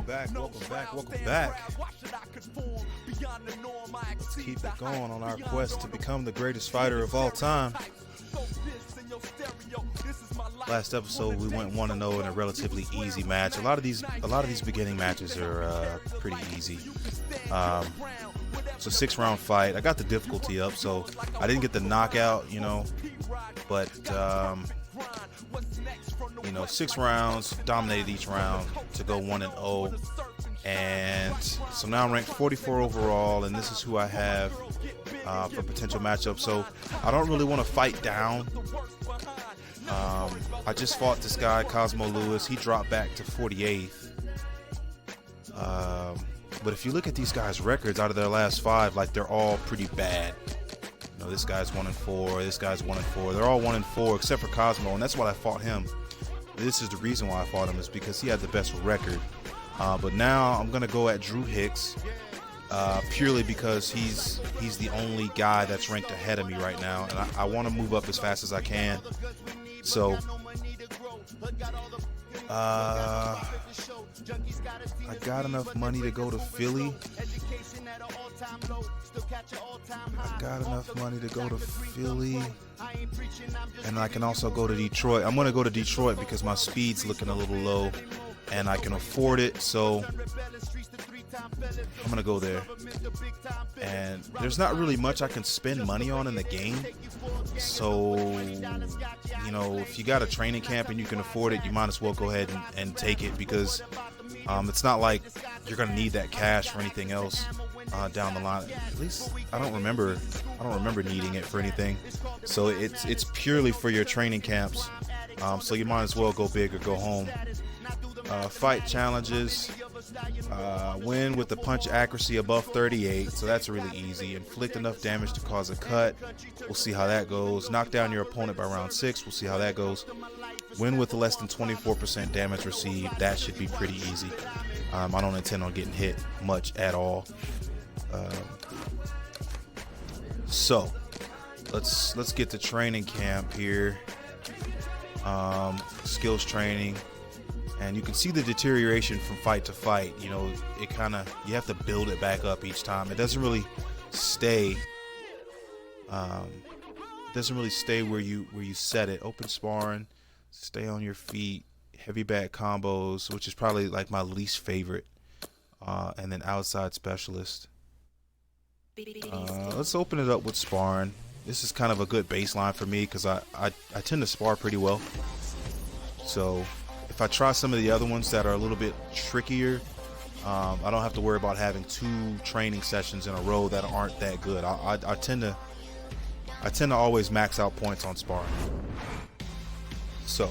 back, welcome back, welcome back. Let's keep it going on our quest to become the greatest fighter of all time. Last episode we went 1-0 in a relatively easy match. A lot of these beginning matches are pretty easy. It's a 6-round fight. I got the difficulty up, so I didn't get the knockout, but 6 rounds, dominated each round to go 1-0, and so now I'm ranked 44 overall, and this is who I have for potential matchup. So I don't really want to fight down. I just fought this guy Cosmo Lewis. He dropped back to 48th. But if you look at these guys' records out of their last 5, like, they're all pretty bad. This guy's 1-4. This guy's 1-4. They're all 1-4 except for Cosmo, and that's why I fought him. This is the reason why I fought him, is because he had the best record. But now I'm gonna go at Drew Hicks, purely because he's the only guy that's ranked ahead of me right now, and I want to move up as fast as I can. So I got enough money to go to Philly. And I can also go to Detroit. I'm going to go to Detroit because my speed's looking a little low and I can afford it, so I'm going to go there. And there's not really much I can spend money on in the game, so if you got a training camp and you can afford it, you might as well go ahead and take it, because it's not like you're going to need that cash for anything else down the line. At least I don't remember needing it for anything. So it's purely for your training camps. So you might as well go big or go home. Fight challenges. Win with the punch accuracy above 38. So that's really easy. Inflict enough damage to cause a cut. We'll see how that goes. Knock down your opponent by round 6. We'll see how that goes. Win with less than 24% damage received. That should be pretty easy. I don't intend on getting hit much at all. So let's get to training camp here. Skills training, and you can see the deterioration from fight to fight. It kind of, you have to build it back up each time. It doesn't really stay where you set it. Open sparring, stay on your feet, heavy back combos, which is probably like my least favorite, and then outside specialist. Let's open it up with sparring. This is kind of a good baseline for me because I tend to spar pretty well. So if I try some of the other ones that are a little bit trickier, I don't have to worry about having 2 training sessions in a row that aren't that good. I tend to always max out points on sparring. So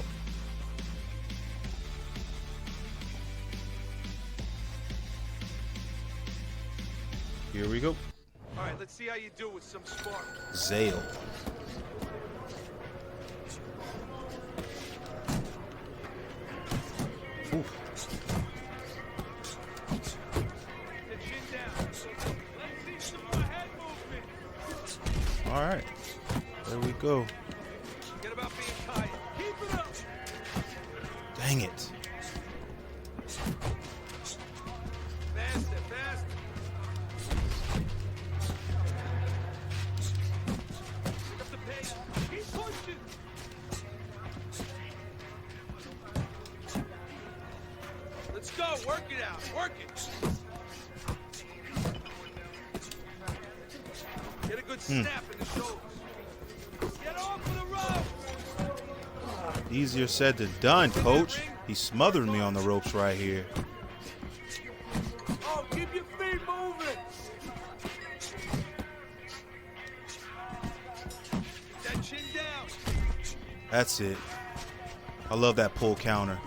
here we go. All right, let's see how you do with some sparring. Zale. Ooh. All right, there we go. Forget about being tired. Keep it up. Dang it. Faster, faster. Pick up the pace. Keep pushing. Let's go. Work it out. Work it. Get a good snap in the shoulders. Get off of the rope. Easier said than done, coach. He smothered me on the ropes right here. Oh, keep your feet moving. That chin down. That's it. I love that pull counter.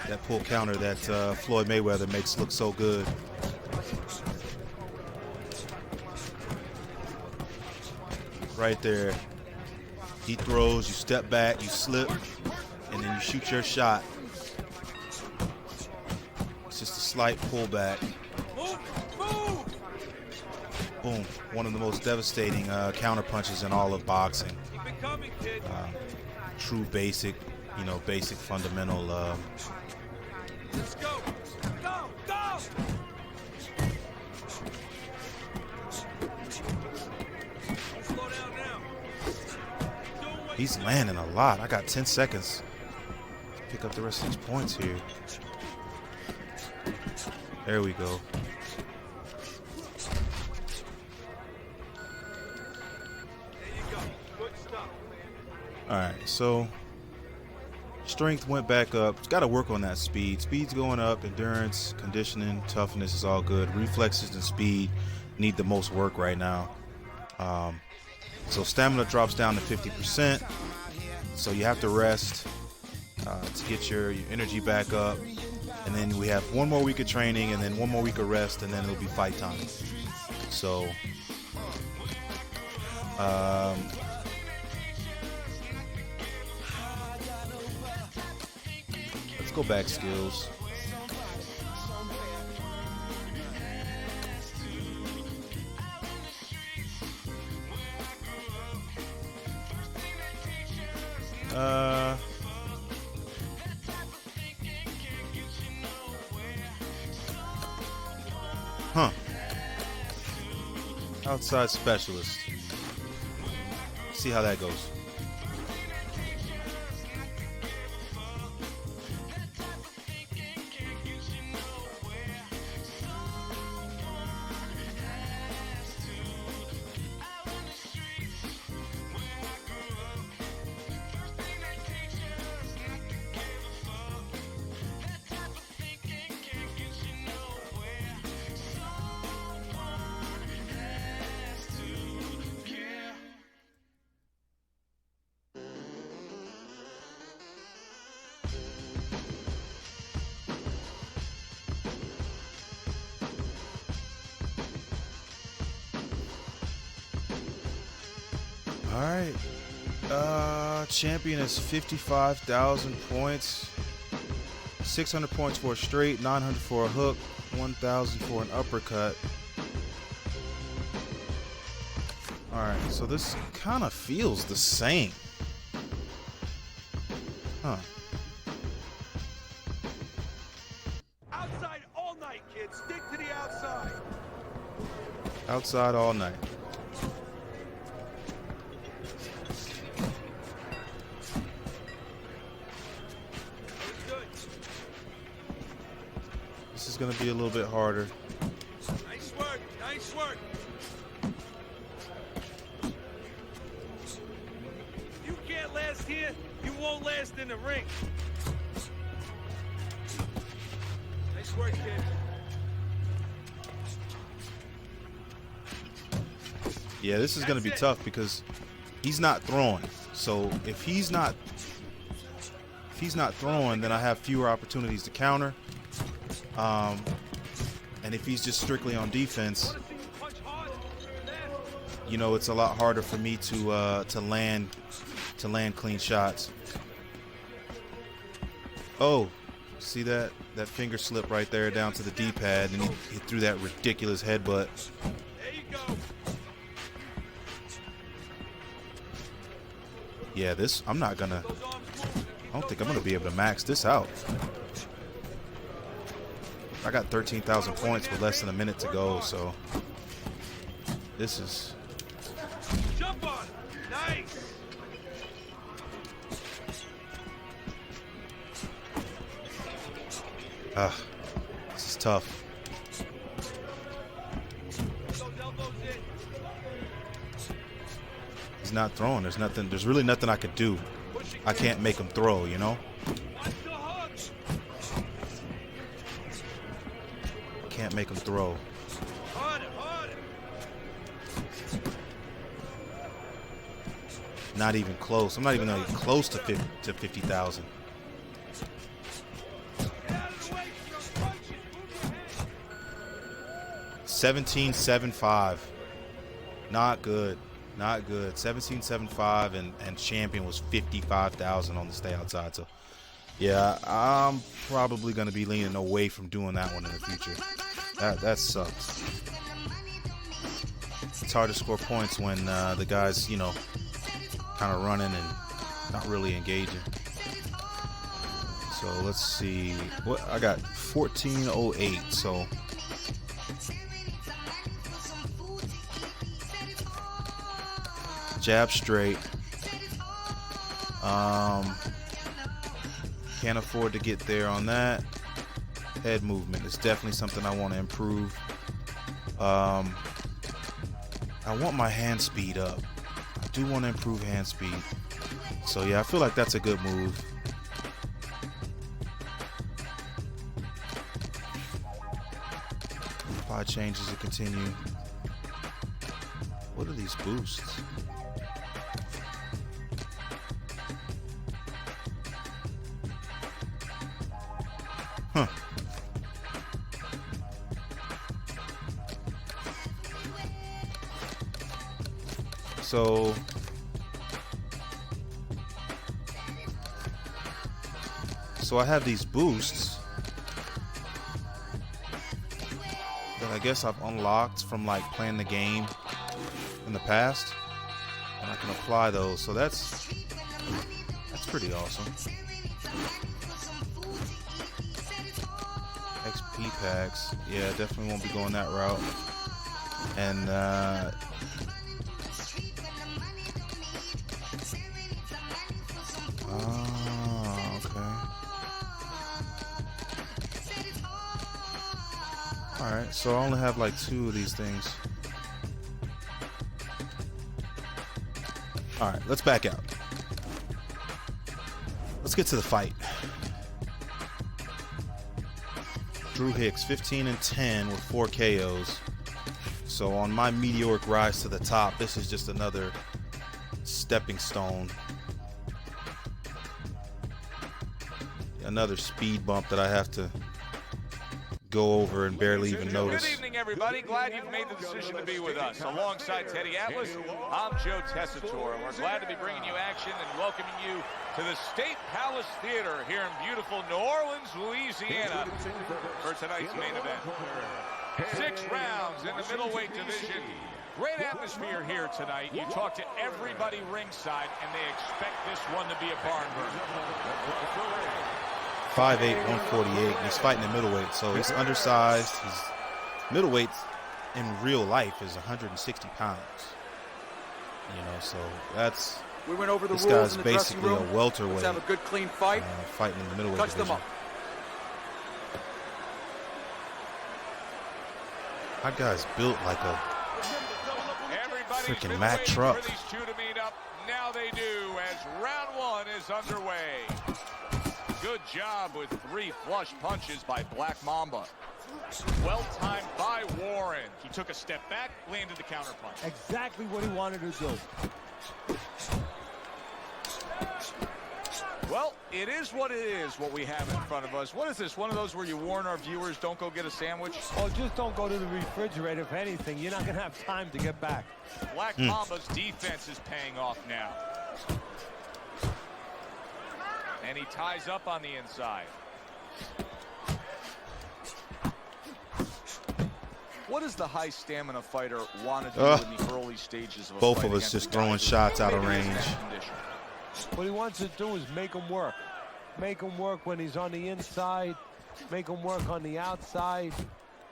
That pull counter that Floyd Mayweather makes look so good. Right there. He throws, you step back, you slip, and then you shoot your shot. It's just a slight pullback. Move, move. Boom. One of the most devastating counter punches in all of boxing. Keep it coming, kid. True basic, basic fundamental Let's go. He's landing a lot. I got 10 seconds to pick up the rest of these points here. There we go. Alright, so strength went back up. It's got to work on that speed. Speed's going up. Endurance, conditioning, toughness is all good. Reflexes and speed need the most work right now. So stamina drops down to 50%. So you have to rest to get your energy back up. And then we have 1 more week of training and then 1 more week of rest, and then it'll be fight time. So let's go back skills. Outside specialist. See how that goes. All right. Champion is 55,000 points. 600 points for a straight, 900 for a hook, 1,000 for an uppercut. All right, so this kind of feels the same. Huh. Outside all night, kids. Stick to the outside. Outside all night. This is going to be a little bit harder. Nice work. Nice work. You can't last here. You won't last in the ring. Nice work, kid. Yeah, this is going to be tough because he's not throwing. So if he's not throwing, then I have fewer opportunities to counter. And if he's just strictly on defense, you know, it's a lot harder for me to land clean shots. Oh, see that finger slip right there down to the D-pad, and he threw that ridiculous headbutt. There you go. Yeah, this I don't think I'm gonna be able to max this out. I got 13,000 points with less than a minute to go, so this is. Jump on. Nice. This is tough. Those elbows in. He's not throwing. There's really nothing I could do. I can't make him throw, you know? Watch the hooks. Can't make him throw. Harder, harder. Not even close. I'm not even gonna get close to 50,000. Get out of the way. You're punching. Move your head. 17.75. Not good. Not good. 17.75 and champion was 55,000 on the stay outside. So yeah, I'm probably gonna be leaning away from doing that one in the future. That sucks. It's hard to score points when the guy's, you know, kind of running and not really engaging. So let's see. What I got 1408. So jab straight. Can't afford to get there on that. Head movement is definitely something I want to improve. I want my hand speed up. I do want to improve hand speed. So yeah, I feel like that's a good move. Apply changes to continue. What are these boosts? Huh. So I have these boosts that I guess I've unlocked from like playing the game in the past, and I can apply those. So that's pretty awesome. XP packs, yeah, definitely won't be going that route. And alright, so I only have like 2 of these things. Alright, let's back out. Let's get to the fight. Drew Hicks, 15-10 with 4 KOs. So on my meteoric rise to the top, this is just another stepping stone. Another speed bump that I have to go over and barely even notice. Good evening, everybody. Glad you've made the decision to be with us. Alongside Teddy Atlas, I'm Joe Tessitore, and we're glad to be bringing you action and welcoming you to the State Palace Theater here in beautiful New Orleans, Louisiana, for tonight's main event. 6 rounds in the middleweight division. Great atmosphere here tonight. You talk to everybody ringside, and they expect this one to be a barn burner. 5'8", 148, and he's fighting at middleweight, so he's undersized. His middleweight in real life is 160 pounds. You know, so that's, we went over the this rules guy's in the basically a welterweight. Let's have a good, clean fight. Fighting in the middleweight Touch division. them up. My guy's built like a freaking Mack truck. For these two to meet up. Now they do, as round 1 is underway. Good job with 3 flush punches by Black Mamba. Well timed by Warren. He took a step back, landed the counter punch. Exactly what he wanted to do. Well, it is what it is, what we have in front of us. What is this, one of those where you warn our viewers, don't go get a sandwich? Oh, just don't go to the refrigerator. If anything, you're not going to have time to get back. Black Mamba's defense is paying off now. And he ties up on the inside. What does the high stamina fighter want to do in the early stages of a Both fight of us against just a guy throwing shots out of range. What he wants to do is make him work. Make him work when he's on the inside. Make him work on the outside.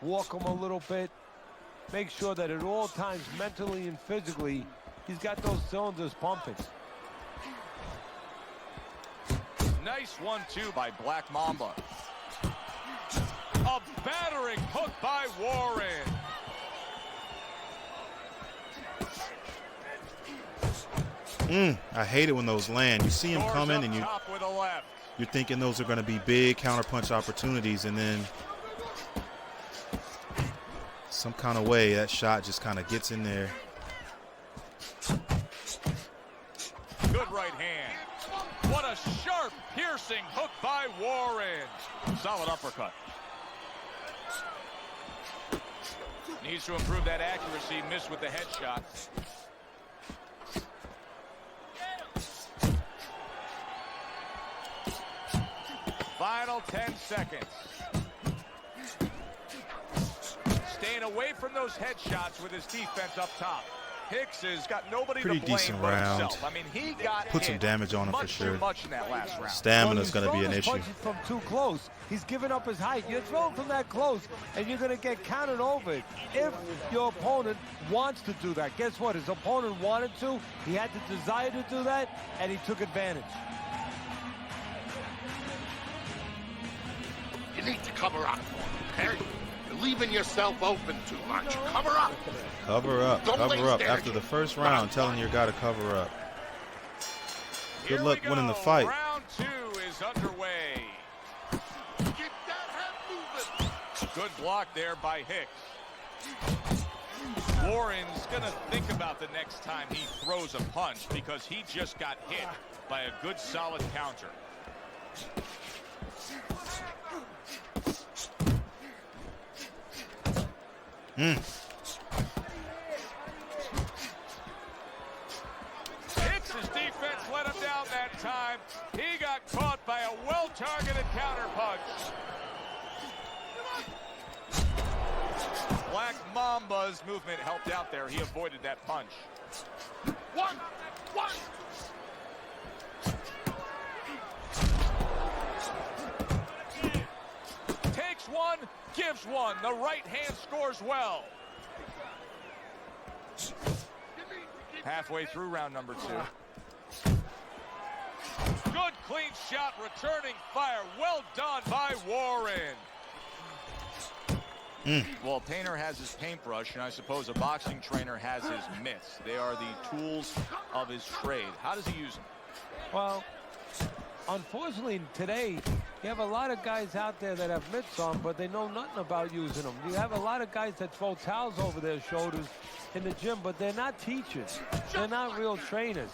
Walk him a little bit. Make sure that at all times, mentally and physically, he's got those cylinders pumping. Nice 1-2 by Black Mamba. A battering hook by Warren. I hate it when those land. You see him coming and you're thinking those are going to be big counterpunch opportunities, and then some kind of way that shot just kind of gets in there. Good right hand. What a sharp, piercing hook by Warren. Solid uppercut. Needs to improve that accuracy. Missed with the headshot. Final 10 seconds. Staying away from those headshots with his defense up top. Hicks has got nobody Pretty to blame decent but round. himself. I mean, he got Put some hit damage on him for much sure. too much in that last round. Stamina's going to be an issue. Punches from too close. He's giving up his height. You're throwing from that close, and you're going to get counted over it. If your opponent wants to do that, guess what? His opponent wanted to. He had the desire to do that, and he took advantage. You need to cover up, okay? You're leaving yourself open too much. Cover up. Cover up. Don't Cover waste up. energy. After the first round, telling your guy to cover up. Good Here luck we winning the go. fight. Round 2 is underway. Keep that head moving. Good block there by Hicks. Warren's going to think about the next time he throws a punch because he just got hit by a good solid counter. Hicks' defense let him down that time. He got caught by a well-targeted counterpunch. Black Mamba's movement helped out there. He avoided that punch. One. Takes one, gives one. The right hand scores well. Halfway through round number 2. Good clean shot, returning fire. Well done by Warren. Well, a painter has his paintbrush, and I suppose a boxing trainer has his mitts. They are the tools of his trade. How does he use them? Well, unfortunately, today, you have a lot of guys out there that have mitts on, but they know nothing about using them. You have a lot of guys that throw towels over their shoulders in the gym, but they're not teachers. They're not real trainers.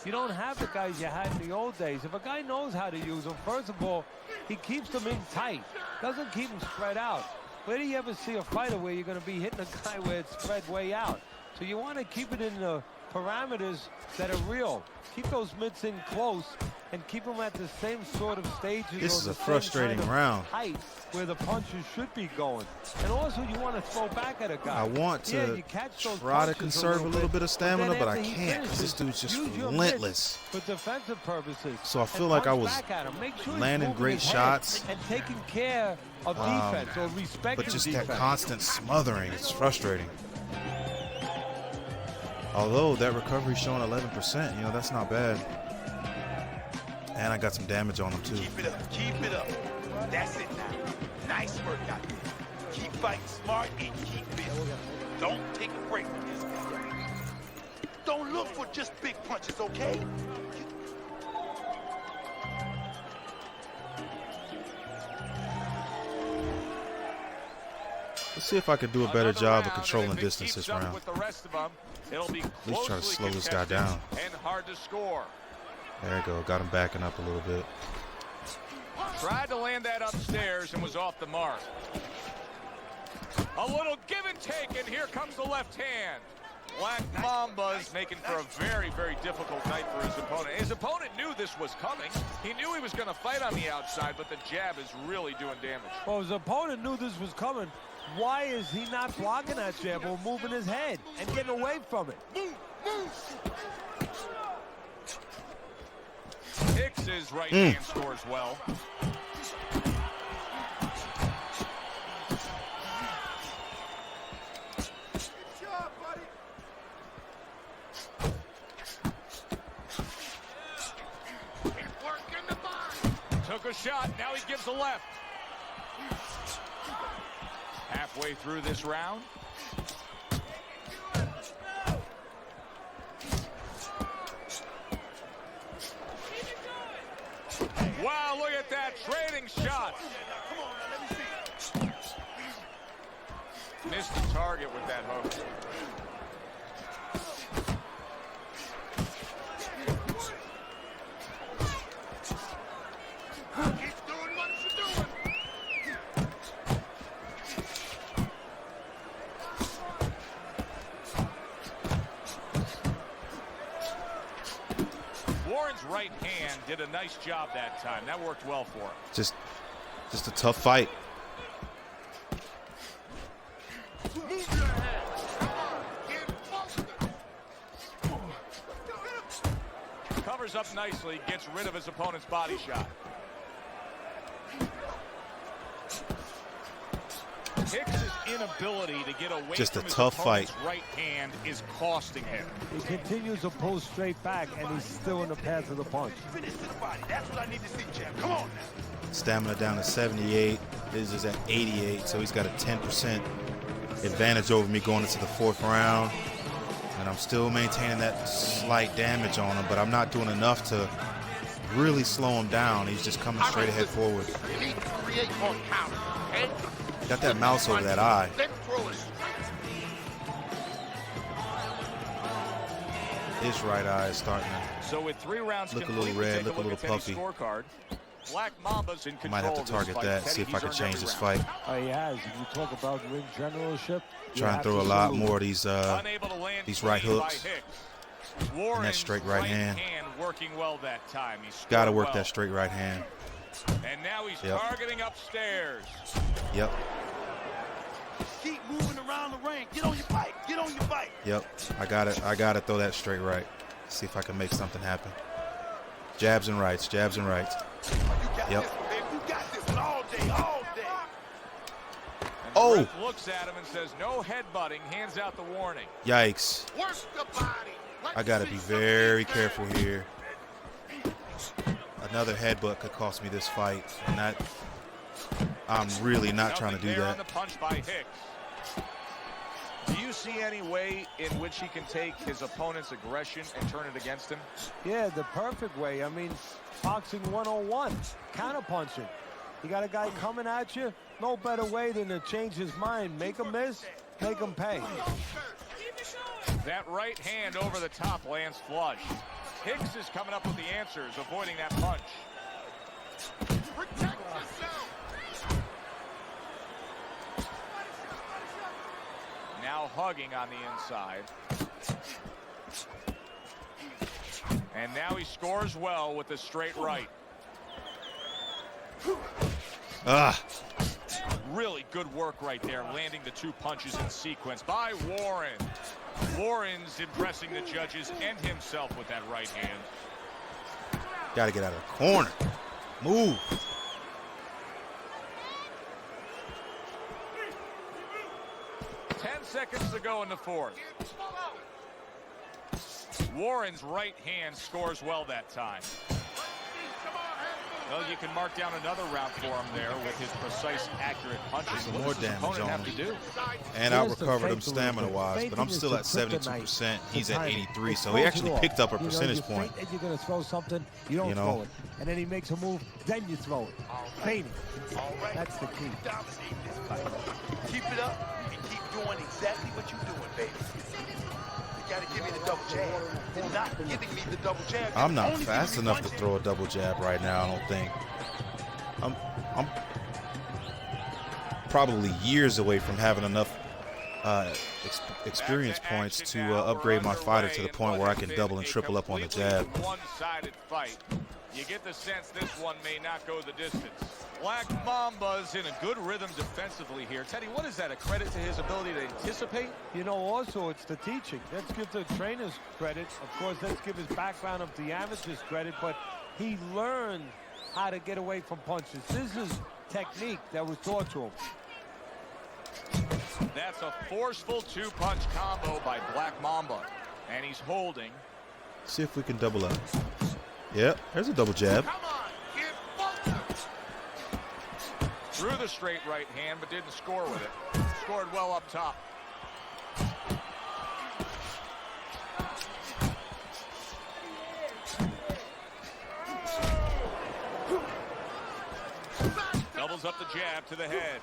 You don't have the guys you had in the old days. If a guy knows how to use them, first of all, he keeps them in tight, doesn't keep them spread out. Where do you ever see a fighter where you're going to be hitting a guy where it's spread way out? So you want to keep it in the parameters that are real. Keep those mitts in close and keep them at the same sort of stages. This or is the a same frustrating kind of round. height where the punches should be going. And also you want to throw back at a guy. I want to you catch those try to punches conserve a little bit of stamina, then but I after he can't because this finishes, dude's just use your relentless. mitts for defensive purposes. So I feel and like I punch was back at him. Make sure he's landing moving great his head shots. and taking care of defense or respecting But just defense. that constant smothering, it's frustrating. Although that recovery's showing 11%, you know, that's not bad. And I got some damage on him too. Keep it up, keep it up. That's it now. Nice work out there. Keep fighting smart and keep busy. Don't take a break from this guy. Don't look for just big punches, okay? Let's see if I can do a better Another job of round, controlling and if it distance this keeps up round. with the rest of them, it'll be At least try to closely slow this guy contested down. and hard to score. There you go. Got him backing up a little bit. Tried to land that upstairs and was off the mark. A little give and take, and here comes the left hand. Black Mamba's making for a very, very difficult night for his opponent. His opponent knew this was coming. He knew he was going to fight on the outside, but the jab is really doing damage. Well, his opponent knew this was coming. Why is he not blocking that jab or moving his head and getting away from it? Hicks's right hand scores well. Took a shot, now he gives a left. Halfway through this round. Wow, look at that, trading shots. Missed the target with that hook. Keep doing what you're doing. Warren's right hand did a nice job that time. That worked well for him. Just a tough fight. Move your head. Come on, get faster. covers up nicely, gets rid of his opponent's body shot. Hicks' inability to get away Just a from his tough opponent's fight. right hand is costing him. He continues to pull straight back, and he's still in the path of the punch. Finish to the body. That's what I need to see, champ. Come on now. Stamina down to 78. This is at 88, so he's got a 10% advantage over me going into the 4th round. And I'm still maintaining that slight damage on him, but I'm not doing enough to really slow him down. He's just coming straight ahead forward. You need to create more counter, okay? Got that mouse over that eye. Then throw it straight. His right eye is starting to So with 3 rounds look a complete, little red, take look a look little at Teddy's puffy. scorecard. Black Mamba's in control. Might have to of this target fight. that, Teddy, see if I he's can earned change every this round. fight. He has. If you talk about ring generalship, you Try and have throw a to lot salute. more of these Unable to land these right clean by hooks. Hicks. Warren's straight right hand. working well that time. He Got to scored work well. that straight right hand. And now he's Yep. targeting upstairs. Yep, Keep moving around the ring. Get on your bike. Get on your bike. yep. I got it. I got to throw that straight right. See if I can make something happen. Jabs and rights, jabs and rights. You got Yep. this, baby. You got this one all day, all day. And the Oh! ref looks at him and says, no headbutting, hands out the warning. Yikes. Work the body. Let's I got to see be some of very these careful hands. here. Another headbutt could cost me this fight, and that I'm really not trying to do Nothing there that. on the punch by Hicks. Do you see any way in which he can take his opponent's aggression and turn it against him? Yeah, the perfect way. I mean, boxing 101, counterpunching. You got a guy coming at you, no better way than to change his mind. Make him miss, make him pay. That right hand over the top lands flush. Hicks is coming up with the answers, avoiding that punch. Protect yourself. Now hugging on the inside. And now he scores well with the straight right. Ah, Really good work right there, landing the 2 punches in sequence by Warren. Warren's impressing the judges and himself with that right hand. got to get out of the corner. Move. Seconds to go in the 4th. Warren's right hand scores well that time. Well, you can mark down another round for him there with his precise, accurate punches. Some What more does his damage opponent on have him. to do? And I Here's the recovered him fake a little bit. stamina-wise, but I'm Faking still is at to put the 72%. knife, He's the at timing. 83, It so he throws actually it off. picked up a You know, percentage you point. think that you're going to throw something, you don't You know. throw it. And then he makes a move, then you throw it. Feigning. All right. That's the key. Dominate this fight. Keep it up and keep doing exactly what you're doing, baby. You gotta give me the double jab. You're not giving me the double jab. You're I'm not only fast giving me enough to punches. throw a double jab right now, I don't think. I'm probably years away from having enough experience points to upgrade my fighter to the point where I can double and triple up on the jab. One-sided fight. You get the sense this one may not go the distance. Black Mamba's in a good rhythm defensively here. Teddy, what is that? A credit to his ability to anticipate? You know, also, it's the teaching. Let's give the trainers credit. Of course, let's give his background of the amateurs credit, but he learned how to get away from punches. This is technique that was taught to him. That's a forceful 2-punch combo by Black Mamba. And he's holding. See if we can double up. Yep, there's a double jab. Come on, kid. Focus. Threw the straight right hand, but didn't score with it. Scored well up top. Doubles up the jab to the head.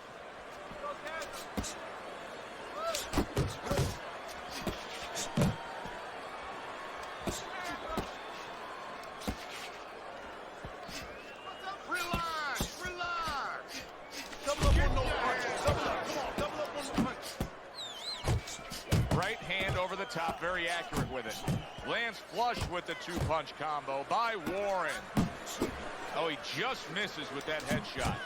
Relax, relax. Double up on those punches. Double up. Come on, double up on the punches. Right hand over the top, very accurate with it. Lands flush with the 2-punch combo by Warren. Oh, he just misses with that headshot.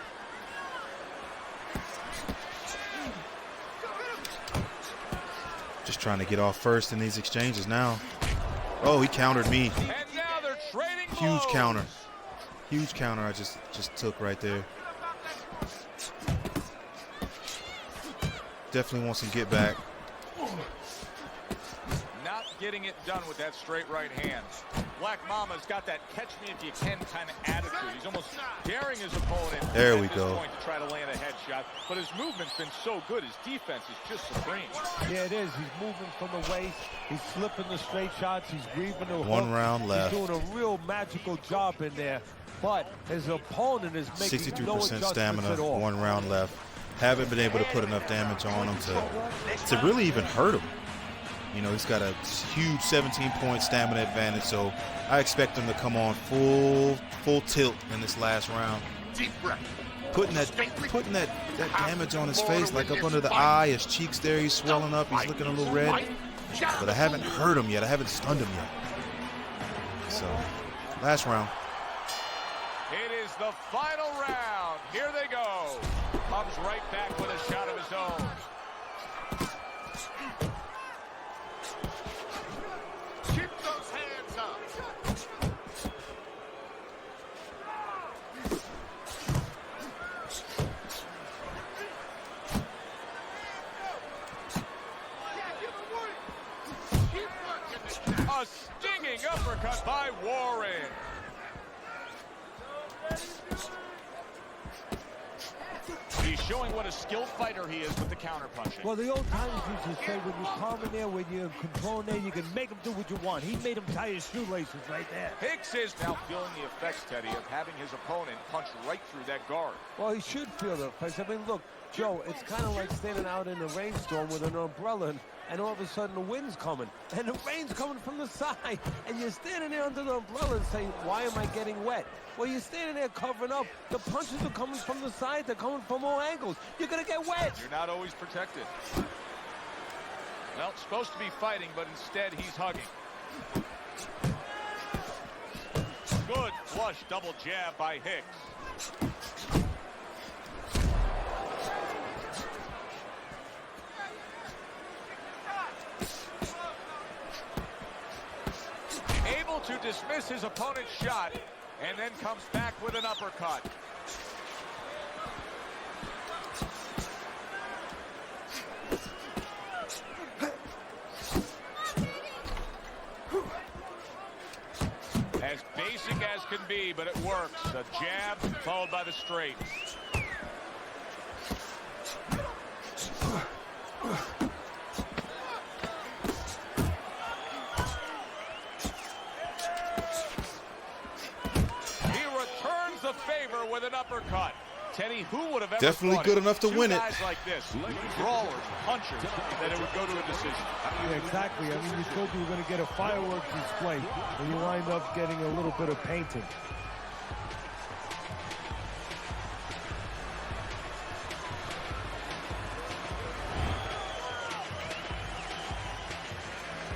Just trying to get off first in these exchanges now. Oh, he countered me. And now they're trading Huge counter. Huge counter I just took right there. Definitely want some get back. Not getting it done with that straight right hand. Black Mamba's got that catch me if you can kind of attitude. He's almost daring his opponent there we at go. this point to try to land a headshot. But his movement's been so good. His defense is just supreme. Yeah, it is. He's moving from the waist. He's slipping the straight shots. He's weaving the hook. 1 round left. He's doing a real magical job in there. But his opponent is making 63% no adjustments stamina, at all. 1 round left. Haven't been able to put enough damage on him to really even hurt him. You know, he's got a huge 17-point stamina advantage, so I expect him to come on full tilt in this last round. Deep breath. Putting that damage on his face, like up under the eye, his cheeks there, he's swelling up, he's looking a little red. But I haven't hurt him yet, I haven't stunned him yet. So, last round. It is the final round. Here they go. Comes right back with a shot of his own. Keep those hands up. Keep working it. A stinging uppercut by Warren. He's showing what a skilled fighter he is with the counter punching. Well, the old timers used to say when you calm in there, when you're controlling there, you can make him do what you want. He made him tie his shoelaces right there. Hicks is now feeling the effects, Teddy, of having his opponent punch right through that guard. Well, he should feel the effects. I mean, look, Joe, it's kind of like standing out in a rainstorm with an umbrella, and all of a sudden the wind's coming, and the rain's coming from the side, and you're standing there under the umbrella and saying, why am I getting wet? Well, you're standing there covering up. The punches are coming from the side. They're coming from all angles. You're going to get wet. You're not always protected. Well, supposed to be fighting, but instead he's hugging. Good flush double jab by Hicks. Able to dismiss his opponent's shot, and then comes back with an uppercut. As basic as can be, but it works. A jab followed by the straight. The favor with an uppercut. Teddy, who would have ever Definitely good enough to win it. Guys like this, brawlers, punchers, that it would go to a decision. Yeah, exactly. I mean, you told you were going to get a fireworks display, and you wind up getting a little bit of painting.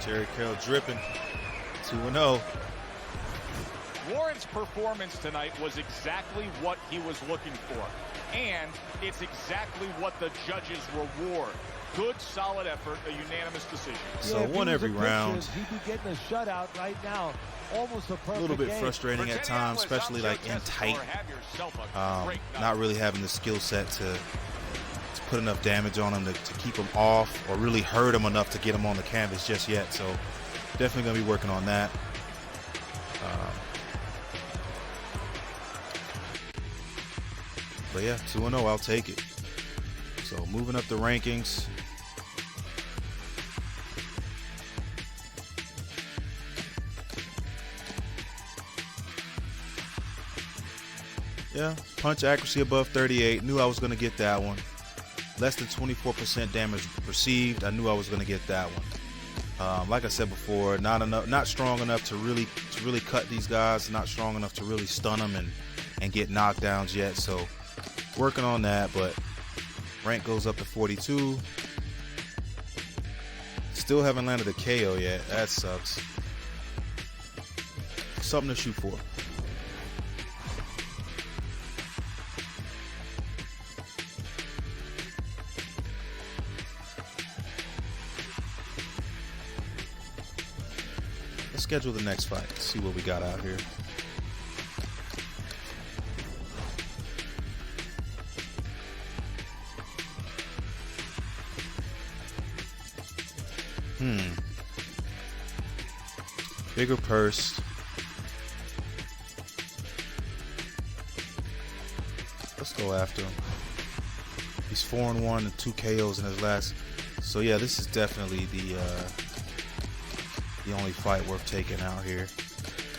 Jerry Carroll dripping. 2-0. Warren's performance tonight was exactly what he was looking for. And it's exactly what the judges reward. Good, solid effort, a unanimous decision. So won every round. He'd be getting a shutout right now. Almost a perfect A little bit game. frustrating at times, especially like in tight. Not really having the skill set to put enough damage on him to keep him off or really hurt him enough to get him on the canvas just yet. So definitely going to be working on that. But yeah, 2-0, I'll take it. So moving up the rankings. Yeah, punch accuracy above 38. Knew I was going to get that one. Less than 24% damage received. I knew I was going to get that one. Like I said before, not strong enough to really cut these guys. Not strong enough to really stun them and get knockdowns yet. So working on that, but rank goes up to 42. Still haven't landed a KO yet. That sucks. Something to shoot for. Let's schedule the next fight. See what we got out here. Bigger purse. Let's go after him. He's 4-1 and 2 KOs in his last. So yeah, this is definitely the only fight worth taking out here.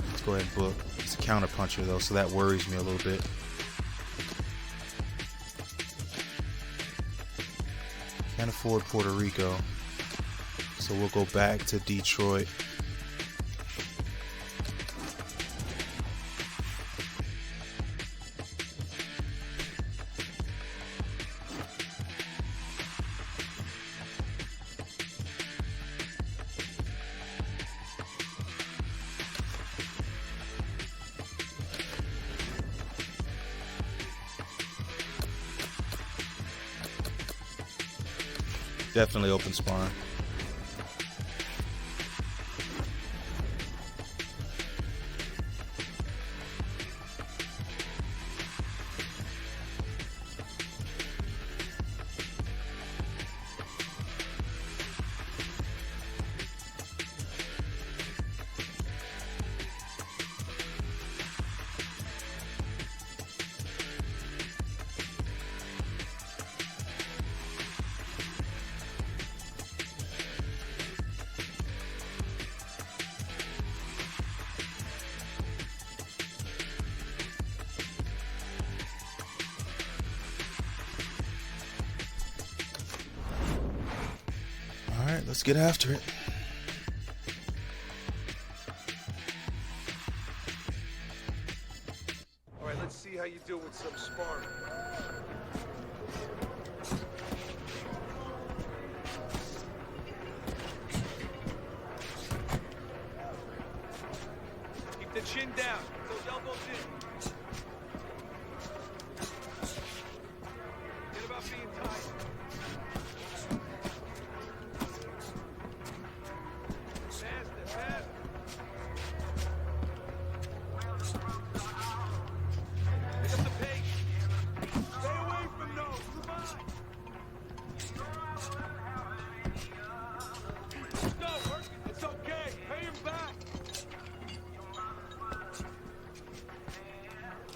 Let's go ahead and book. He's a counter puncher though, so that worries me a little bit. Can't afford Puerto Rico, so we'll go back to Detroit. Definitely open sparring. All right, let's get after it. All right, let's see how you do with some sparring. Keep the chin down. Those elbows in. Get about being tight.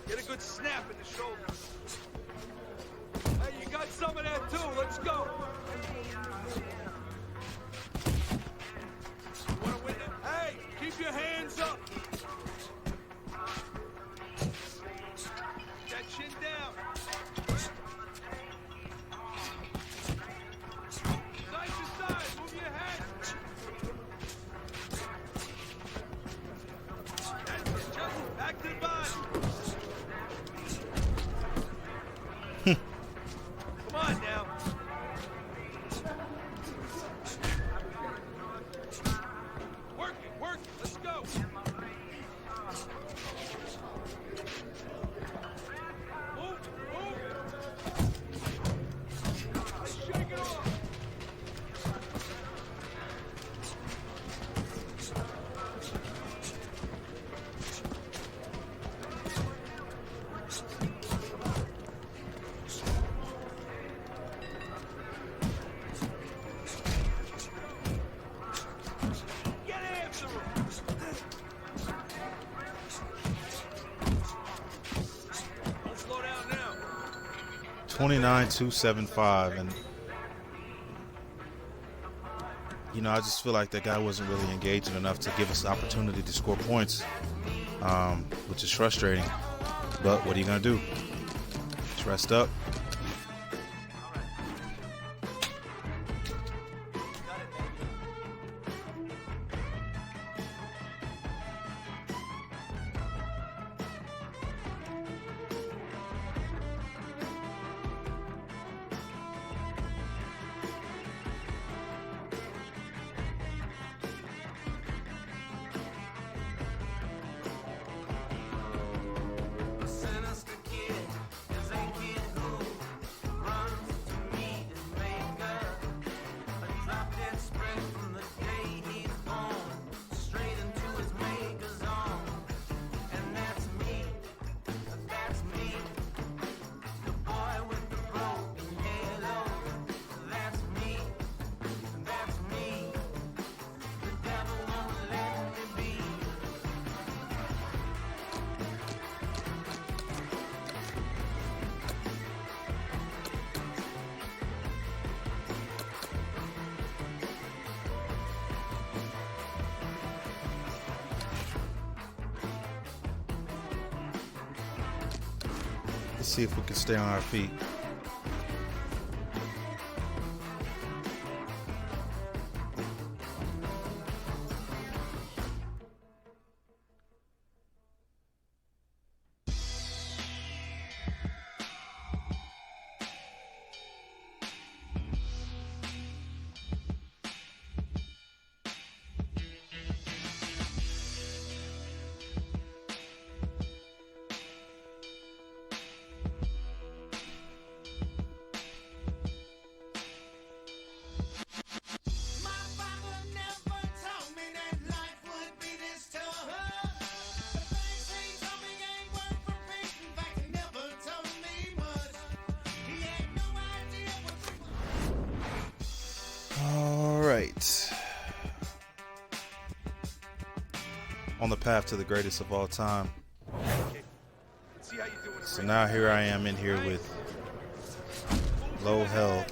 Get a good snap in the shoulder. Hey, you got some of that too. Let's go. You want to win it? Hey, keep your hands up. That chin down. Side to side. Move your head. That's it. Just back to the body. Come on now. Work it, let's go. Move. Let's shake it off. Get after him. Don't slow down now. 29-275, and you know, I just feel like that guy wasn't really engaging enough to give us the opportunity to score points, which is frustrating. But what are you gonna do? Just rest up. Let's see if we can stay on our feet. All right. On the path to the greatest of all time. So now here I am in here with low health.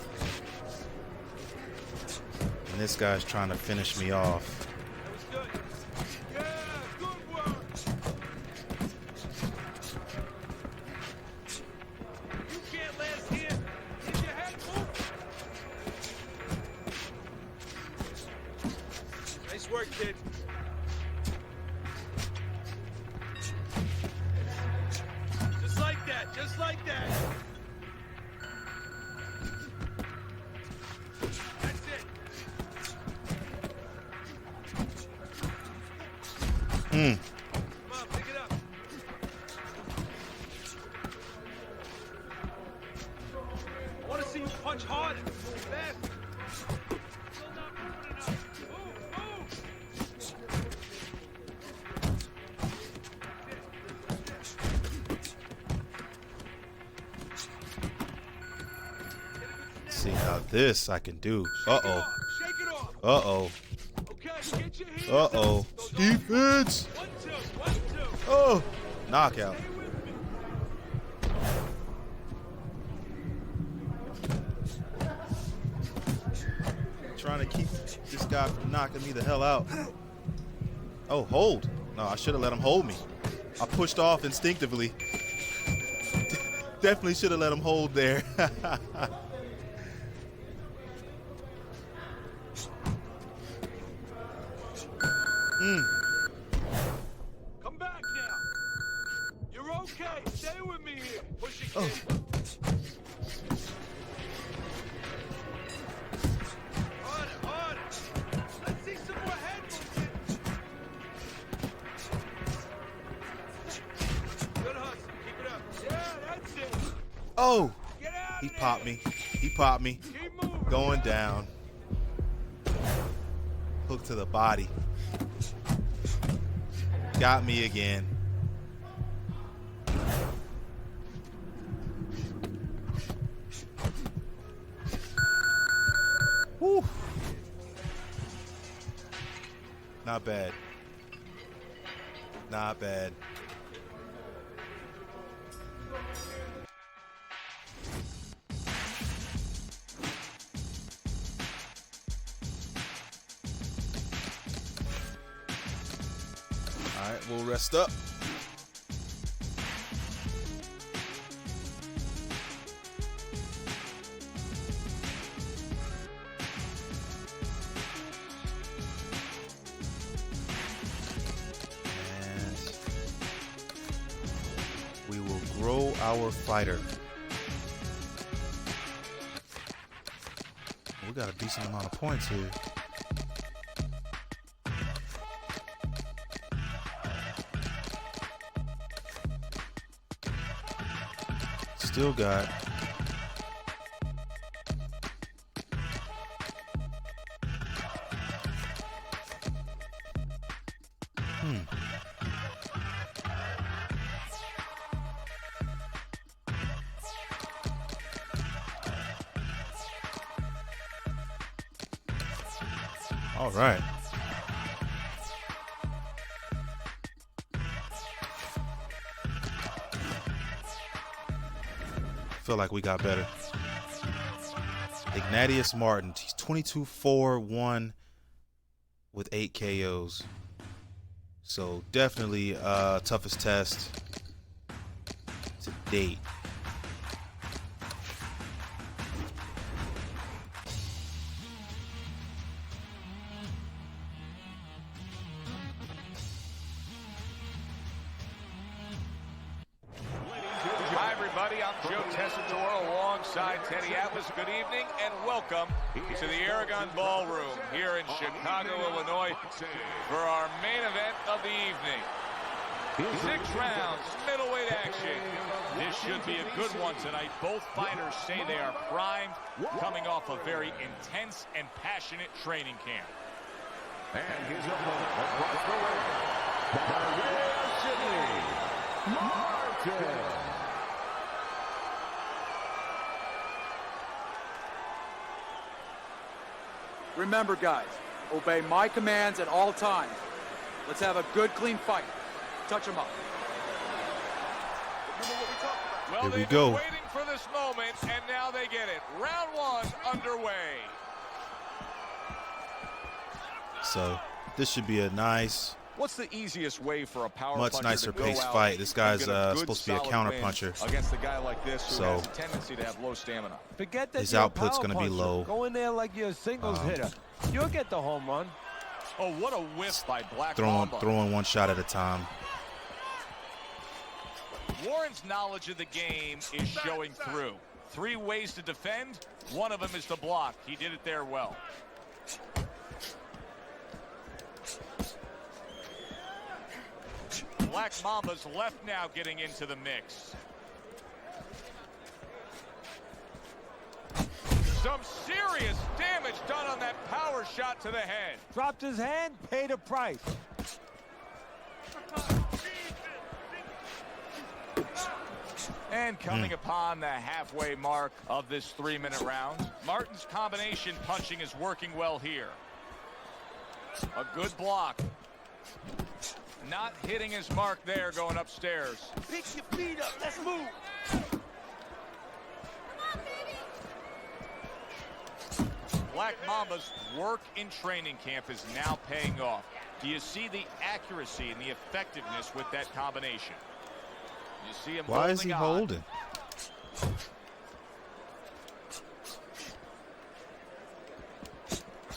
And this guy's trying to finish me off. Nice work, kid. Just like that, just like that. That's it. Come on, pick it up. I want to see you punch harder. Faster. Still not moving enough. Move, move. See, now this I can do. Uh-oh. Shake it off. Uh-oh. Okay, get your hands Uh-oh. up. Those arms. Defense. 1, 2, 1, 2. Oh. Knockout. Stay with me. Trying to keep this guy from knocking me the hell out. Oh, hold. No, I should have let him hold me. I pushed off instinctively. Definitely should have let him hold there. Come back now. You're okay. Stay with me here. Push it, Oh. kid. Harder, harder. Let's see some more head movement. Good hustle. Keep it up. Yeah, that's it. Oh. Get out He of there. popped me. He popped me. Keep moving. Going down. Hook to the body. Got me again. Whew. Not bad. Not bad. All right, we'll rest up. And we will grow our fighter. We got a decent amount of points here. Still got all right. Feel like we got better. Ignatius Martin, he's 22-4-1 with 8 KOs. So definitely toughest test to date. everybody. I'm Joe Tessitore alongside Teddy Atlas. Good evening and welcome to the Aragon Ballroom here in Chicago, Illinois for our main event of the evening. 6 rounds, middleweight action. This should be a good one tonight. Both fighters say they are primed, coming off a very intense and passionate training camp. And his opponent across the ring, Martin. Remember, guys, obey my commands at all times. Let's have a good, clean fight. Touch them up. Well, Here we they've go. been waiting for this moment, and now they get it. Round 1 underway. So this should be a nice, What's the easiest way for a power much puncher nicer to go paced out fight. This guy's and get a good, supposed to be a solid counter win puncher. against a guy like this who So, has a tendency to have low stamina? Forget that his you're a output's power gonna be puncher. low. Go in there like you're a singles hitter. You'll get the home run. Oh, what a whiff by Black Throwing Mamba. one shot at a time. Warren's knowledge of the game is showing through. 3 ways to defend. One of them is to block. He did it there well. Black Mamba's left now getting into the mix. Some serious damage done on that power shot to the head. Dropped his hand, paid a price. And coming upon the halfway mark of this 3-minute round, Martin's combination punching is working well here. A good block. Not hitting his mark there going upstairs. Pick your feet up. Let's move. Black Mamba's work in training camp is now paying off. Do you see the accuracy and the effectiveness with that combination? You see him Why is he holding on.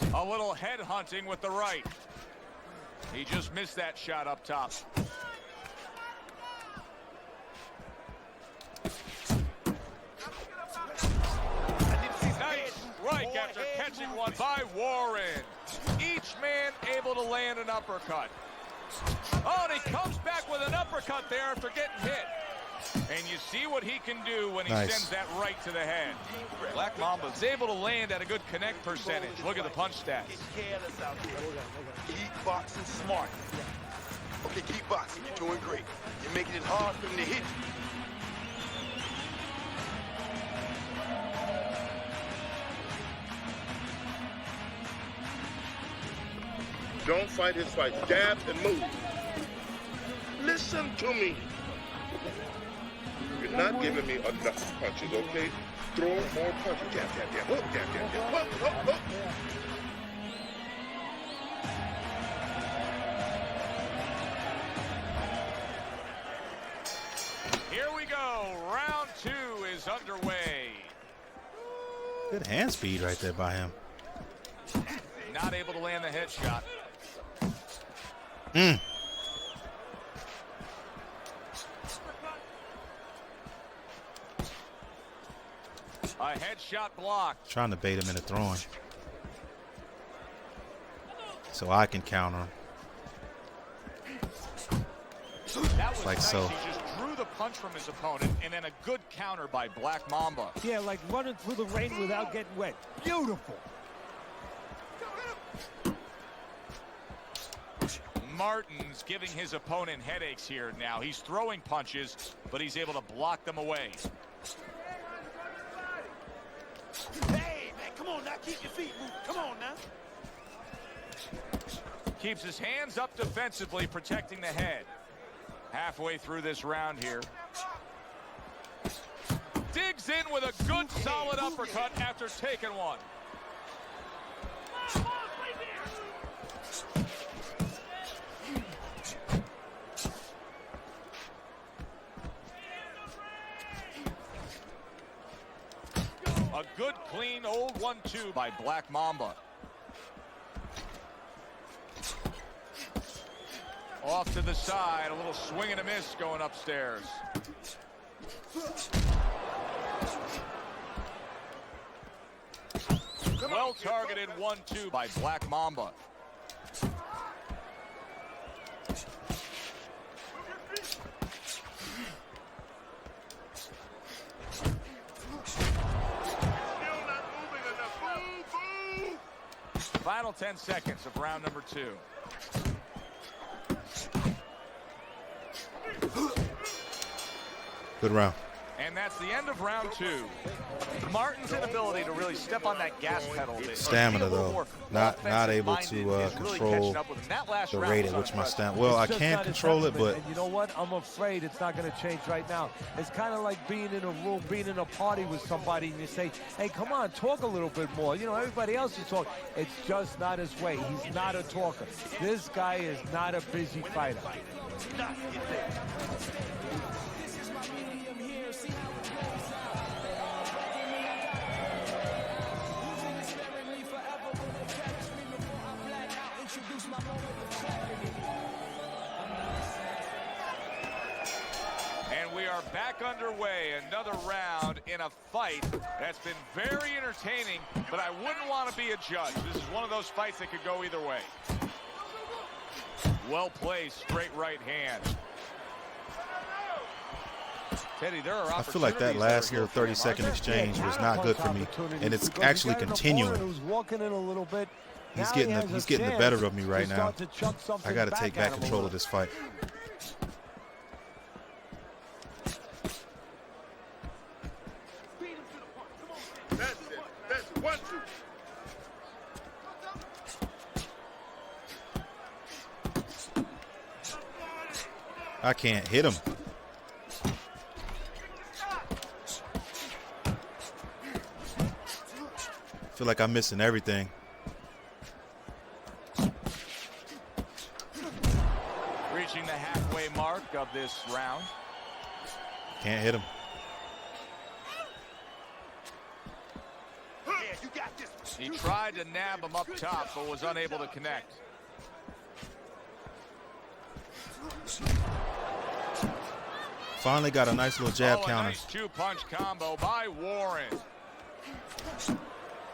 holding? A little head hunting with the right. He just missed that shot up top. Nice strike after catching one by Warren. Each man able to land an uppercut. Oh, and he comes back with an uppercut there after getting hit. And you see what he can do when he sends that right to the head. Black Mamba's able to land at a good connect percentage. Look at the punch stats. Careless out there. Keep boxing smart. Okay, keep boxing. You're doing great. You're making it hard for him to hit you. Don't fight his fight. Jab and move. Listen to me. You're not giving me enough punches, okay? Throw more punches. Jab, jab, jab. Hook, jab, jab, jab. Hook, hook, hook. Here we go. Round 2 is underway. Good hand speed right there by him. Not able to land the headshot. A headshot blocked. Trying to bait him into throwing. So I can counter him. That was Like nice. so. He just drew the punch from his opponent, and then a good counter by Black Mamba. Yeah, like running through the rain without getting wet. Beautiful. Martin's giving his opponent headaches here now. He's throwing punches, but he's able to block them away. Hey, man, come on now. Keep your feet moving. Come on now. Keeps his hands up defensively, protecting the head. Halfway through this round here. Digs in with a good, solid uppercut after taking one. A good, clean, old 1-2 by Black Mamba. Off to the side, a little swing and a miss going upstairs. Well targeted 1-2 by Black Mamba. Final 10 seconds of round number 2. Good round. And that's the end of round 2. Martin's inability to really step on that gas pedal. Stamina though, not able to control the rate at which my stamina. Well, I can control it, but and you know what? I'm afraid it's not going to change right now. It's kind of like being in a room, being in a party with somebody, and you say, "Hey, come on, talk a little bit more." You know, everybody else is talking. It's just not his way. He's not a talker. This guy is not a busy fighter. And we are back underway. Another round in a fight that's been very entertaining, but I wouldn't want to be a judge. This is one of those fights that could go either way. Well placed, straight right hand. Teddy, there are I feel like that last little 30-second exchange was not good for me, and it's actually continuing. He's getting the better of me right now. I got to take back control of this fight. That's it. That's 1-2. I can't hit him. I feel like I'm missing everything. Reaching the halfway mark of this round. Can't hit him. He tried to nab him up top, but was unable to connect. Finally got a nice little jab counter. Nice 2-punch combo by Warren.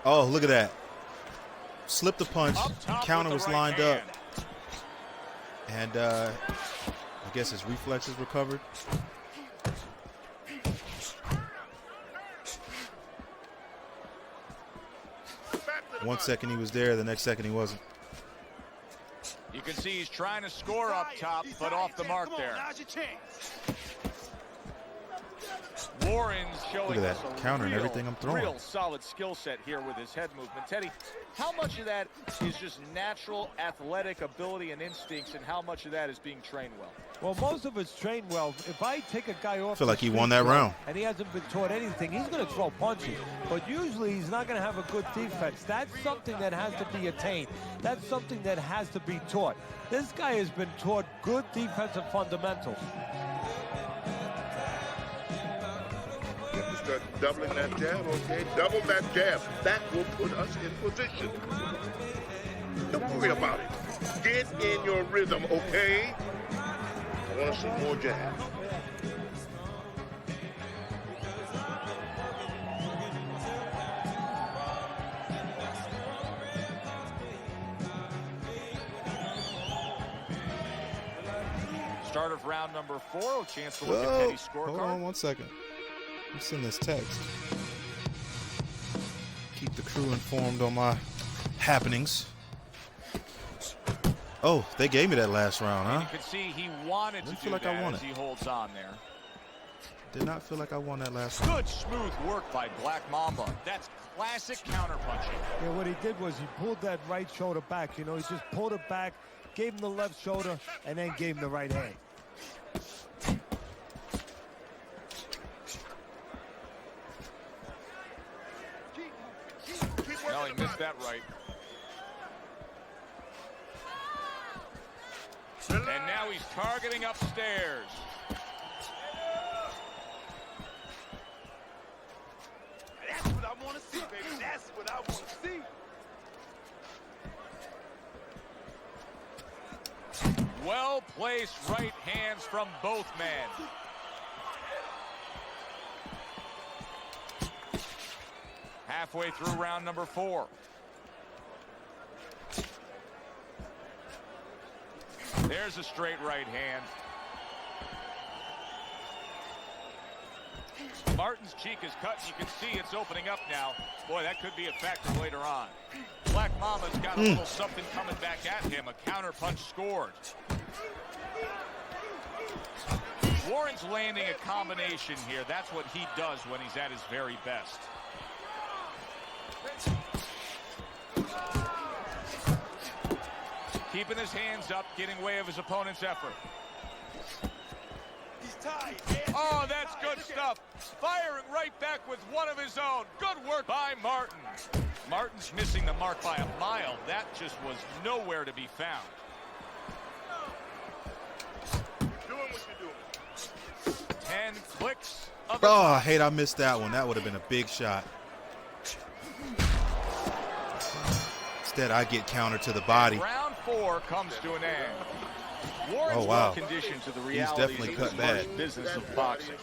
Oh, look at that. Slipped the punch. Counter was lined up. And I guess his reflexes recovered. 1 second he was there, the next second he wasn't. You can see he's trying to score up top, but off the mark there. Warren's showing Look at us that a counter and real, everything I'm throwing. real solid skill set here with his head movement. Teddy, how much of that is just natural athletic ability and instincts, and how much of that is being trained well? Well, most of it's trained well. If I take a guy off, I feel like he won that round. And he hasn't been taught anything, he's going to throw punches. But usually he's not going to have a good defense. That's something that has to be attained. That's something that has to be taught. This guy has been taught good defensive fundamentals. You have to start doubling that jab, okay? Double that jab. That will put us in position. Don't worry about it. Get in your rhythm, okay? I want to see more jabs. Start of round number 4. A chance to look at Teddy's scorecard. Hold on 1 second. Let me send this text. Keep the crew informed on my happenings. Oh, they gave me that last round, huh? You can see he wanted to do like that I won as it. he holds on there. Did not feel like I won that last round. Good smooth work by Black Mamba. That's classic counterpunching. Yeah, what he did was he pulled that right shoulder back. You know, he just pulled it back, gave him the left shoulder, and then gave him the right hand. No, he missed that right. And now he's targeting upstairs. That's what I want to see, baby. That's what I want to see. Well-placed right hands from both men. Halfway through round number 4. There's a straight right hand. Martin's cheek is cut. You can see it's opening up now. Boy, that could be a factor later on. Black Mamba's got a little something coming back at him. A counter punch scored. Warren's landing a combination here. That's what he does when he's at his very best. Keeping his hands up, getting way of his opponent's effort. He's tied. Oh, that's good stuff. Firing right back with one of his own. Good work by Martin. Martin's missing the mark by a mile. That just was nowhere to be found. Doing what you're doing. 10 clicks. Oh, I hate I missed that one. That would have been a big shot. Instead, I get countered to the body. Round 4 comes to an end. Warren's Oh, wow. well conditioned to the He's realities definitely of cut this bad. business of boxing.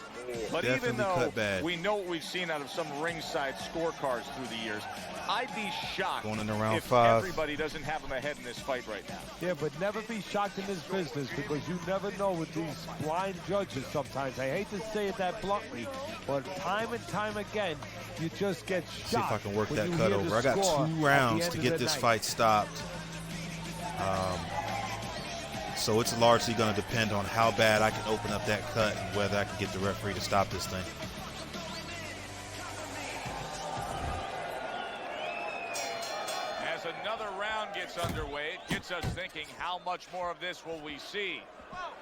But Definitely even though cut bad. we know what we've seen out of some ringside scorecards through the years, I'd be shocked Going into round if 5. everybody doesn't have him ahead in this fight right now. Yeah, but never be shocked in this business because you never know with these blind judges sometimes. I hate to say it that bluntly, but time and time again, you just get shocked. See if I can work when that you cut hear the over. I got score 2 at rounds the to end get of the this night. fight stopped. So it's largely going to depend on how bad I can open up that cut and whether I can get the referee to stop this thing. As another round gets underway, it gets us thinking, how much more of this will we see?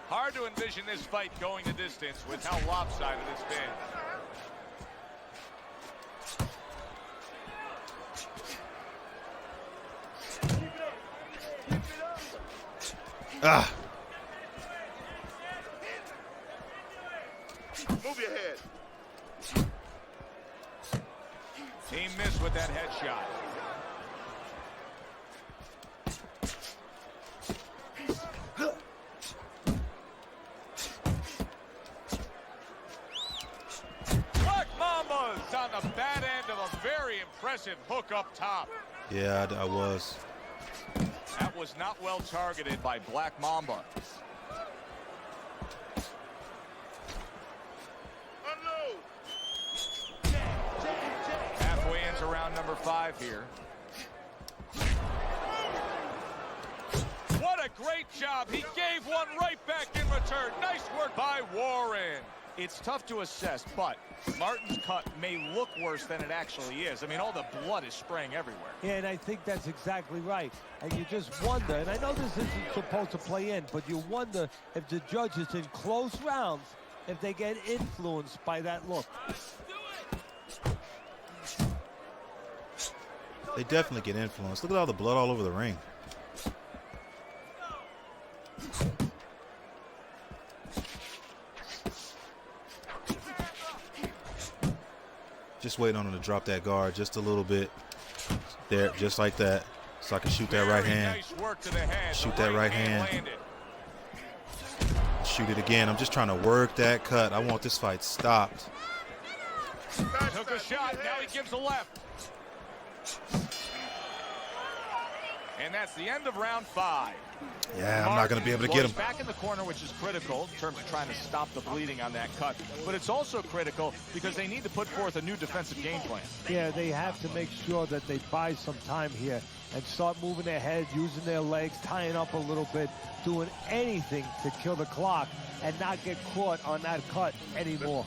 Hard to envision this fight going the distance with how lopsided it's been. Ah, Move your head. Team missed with that headshot. Black Mamba's on the bad end of a very impressive hook up top. yeah, I was. That was not well targeted by Black Mamba. Unload. Halfway into round number 5 here. What a great job. He gave one right back in return. Nice work by Warren. It's tough to assess, but Martin's cut may look worse than it actually is. I mean, all the blood is spraying everywhere. Yeah, and I think that's exactly right. And you just wonder, and I know this isn't supposed to play in, but you wonder if the judges in close rounds, if they get influenced by that look. They definitely get influenced. Look at all the blood all over the ring. Just waiting on him to drop that guard just a little bit. There, just like that. So I can shoot that right hand. Nice work to the head. Shoot The that right hand. landed. Shoot it again. I'm just trying to work that cut. I want this fight stopped. Took a shot. Now he gives a left. And that's the end of round 5. Yeah, I'm not going to be able to get him. He's back in the corner, which is critical in terms of trying to stop the bleeding on that cut. But it's also critical because they need to put forth a new defensive game plan. Yeah, they have to make sure that they buy some time here and start moving their head, using their legs, tying up a little bit, doing anything to kill the clock and not get caught on that cut anymore.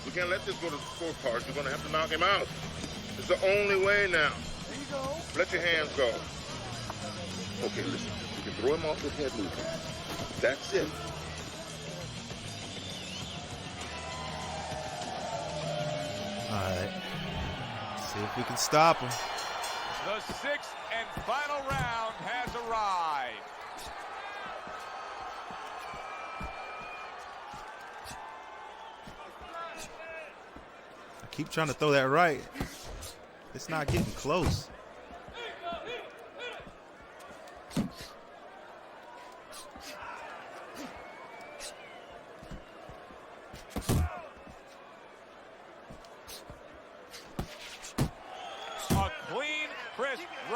We can't let this go to the scorecards. We're going to have to knock him out. It's the only way now. There you go. Let your hands go. Okay, listen. You can throw him off with head movement. That's it. All right. See if we can stop him. The 6th and final round has arrived. I keep trying to throw that right. It's not getting close.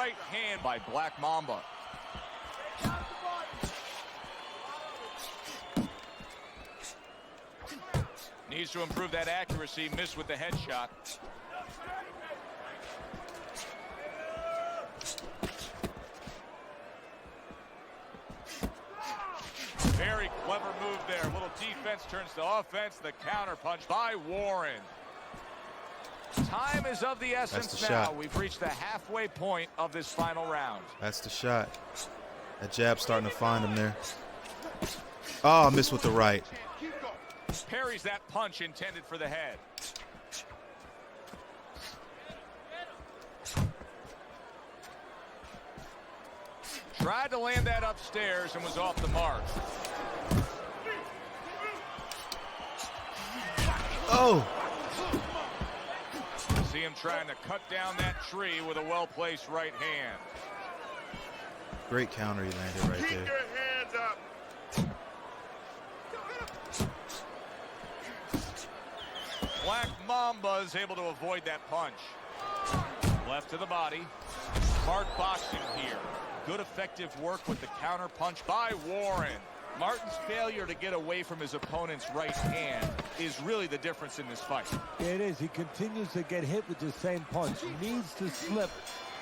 right hand by Black Mamba. Needs to improve that accuracy. Missed with the headshot. Very clever move there. Little defense turns to offense. The counter punch by Warren. Time is of the essence now. Shot. We've reached the halfway point of this final round. That's the shot. That jab starting to find him there. Oh, missed with the right. Parries that punch intended for the head. Tried to land that upstairs and was off the mark. Oh! See him trying to cut down that tree with a well-placed right hand. Great counter he landed right Keep there. your hands up. Black Mamba is able to avoid that punch. Left to the body. Smart boxing here. Good effective work with the counter punch by Warren. Martin's failure to get away from his opponent's right hand is really the difference in this fight. It is. He continues to get hit with the same punch. He needs to slip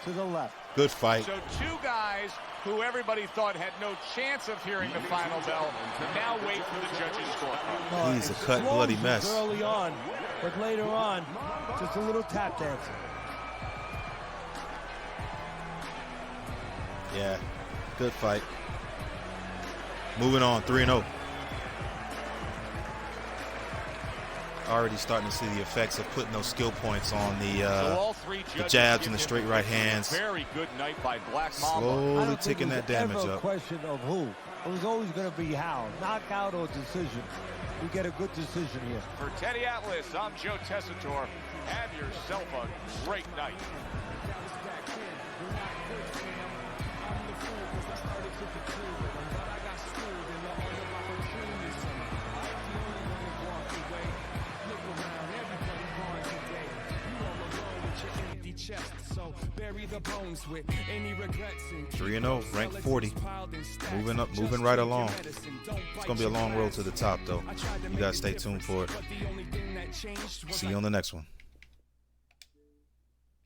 to the left. Good fight. So two guys who everybody thought had no chance of hearing the final bell now wait for the judges' scorecard. He's a cut bloody mess. Early on, but later on, just a little tap dancing. Yeah, good fight. Moving on, 3-0. Already starting to see the effects of putting those skill points on the jabs and the straight right hands. Very good night by Black Mamba. Slowly taking that damage Ever a up. question of who. It was always going to be how. Knockout or decision. We get a good decision here. For Teddy Atlas, I'm Joe Tessitore. Have yourself a great night. So bury the bones with any regrets. 3-0, ranked 40. Moving up, moving right along. It's gonna be a long road to the top, though. You guys stay tuned for it. See you on the next one.